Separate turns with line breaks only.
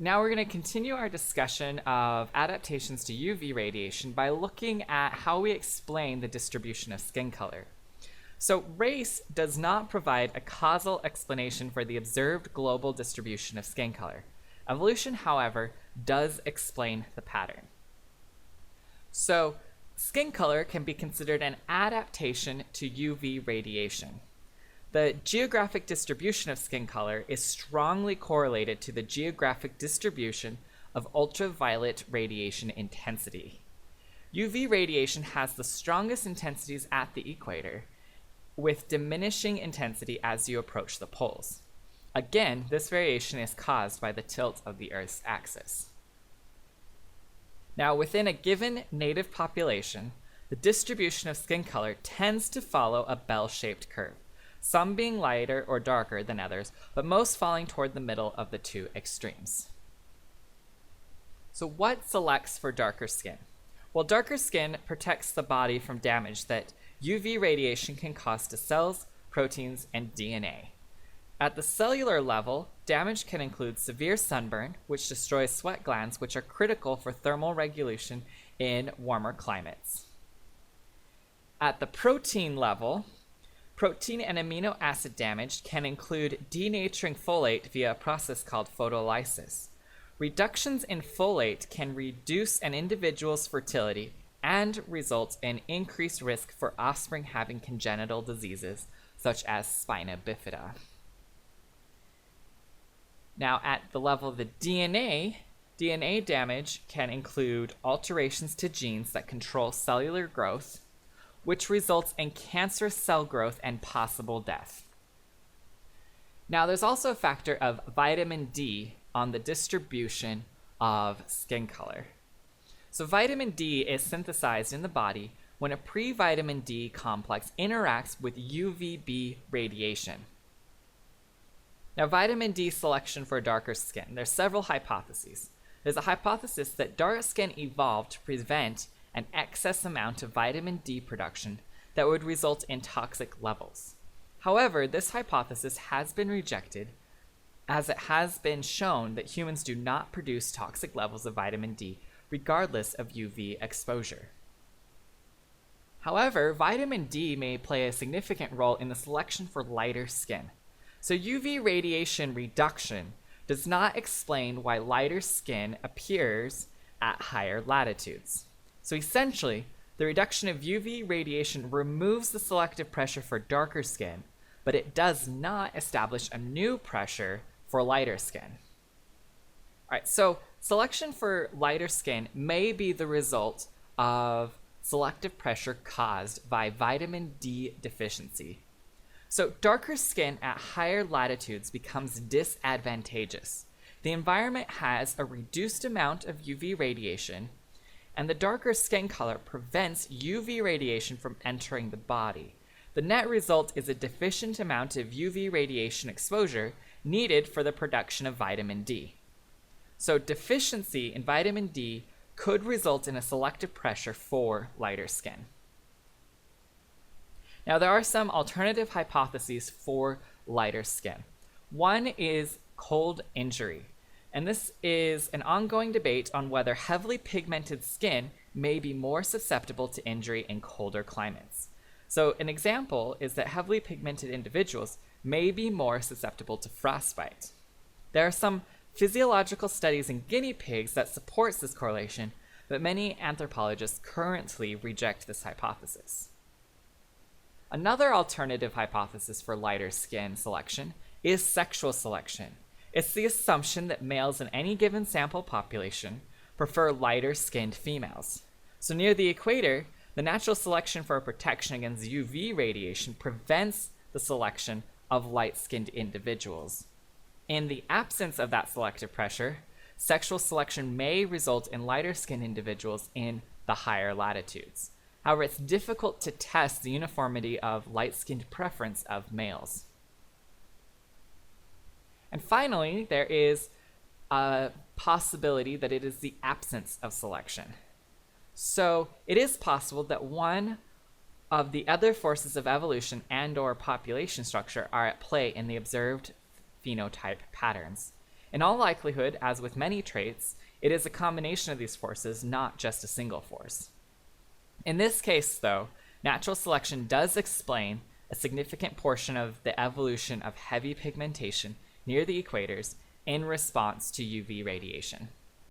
Now we're going to continue our discussion of adaptations to UV radiation by looking at how we explain the distribution of skin color. So race does not provide a causal explanation for the observed global distribution of skin color. Evolution, however, does explain the pattern. So skin color can be considered an adaptation to UV radiation. The geographic distribution of skin color is strongly correlated to the geographic distribution of ultraviolet radiation intensity. UV radiation has the strongest intensities at the equator, with diminishing intensity as you approach the poles. Again, this variation is caused by the tilt of the Earth's axis. Now, within a given native population, the distribution of skin color tends to follow a bell-shaped curve, some being lighter or darker than others, but most falling toward the middle of the two extremes. So what selects for darker skin? Well, darker skin protects the body from damage that UV radiation can cause to cells, proteins, and DNA. At the cellular level, damage can include severe sunburn, which destroys sweat glands, which are critical for thermal regulation in warmer climates. At the protein level, protein and amino acid damage can include denaturing folate via a process called photolysis. Reductions in folate can reduce an individual's fertility and result in increased risk for offspring having congenital diseases such as spina bifida. Now, at the level of the DNA damage can include alterations to genes that control cellular growth, which results in cancerous cell growth and possible death. Now, there's also a factor of vitamin D on the distribution of skin color. So vitamin D is synthesized in the body when a pre-vitamin D complex interacts with UVB radiation. Now, vitamin D selection for darker skin. There's several hypotheses. There's a hypothesis that dark skin evolved to prevent an excess amount of vitamin D production that would result in toxic levels. However, this hypothesis has been rejected as it has been shown that humans do not produce toxic levels of vitamin D regardless of UV exposure. However, vitamin D may play a significant role in the selection for lighter skin. So UV radiation reduction does not explain why lighter skin appears at higher latitudes. So essentially, the reduction of UV radiation removes the selective pressure for darker skin, but it does not establish a new pressure for lighter skin. All right, so selection for lighter skin may be the result of selective pressure caused by vitamin D deficiency. So darker skin at higher latitudes becomes disadvantageous. The environment has a reduced amount of UV radiation, and the darker skin color prevents UV radiation from entering the body. The net result is a deficient amount of UV radiation exposure needed for the production of vitamin D. So deficiency in vitamin D could result in a selective pressure for lighter skin. Now, there are some alternative hypotheses for lighter skin. One is cold injury, and this is an ongoing debate on whether heavily pigmented skin may be more susceptible to injury in colder climates. So an example is that heavily pigmented individuals may be more susceptible to frostbite. There are some physiological studies in guinea pigs that supports this correlation, but many anthropologists currently reject this hypothesis. Another alternative hypothesis for lighter skin selection is sexual selection. It's the assumption that males in any given sample population prefer lighter-skinned females. So near the equator, the natural selection for protection against UV radiation prevents the selection of light-skinned individuals. In the absence of that selective pressure, sexual selection may result in lighter-skinned individuals in the higher latitudes. However, it's difficult to test the uniformity of light-skinned preference of males. And finally, there is a possibility that it is the absence of selection. So it is possible that one of the other forces of evolution and/or population structure are at play in the observed phenotype patterns. In all likelihood, as with many traits, it is a combination of these forces, not just a single force. In this case, though, natural selection does explain a significant portion of the evolution of heavy pigmentation near the equators in response to UV radiation.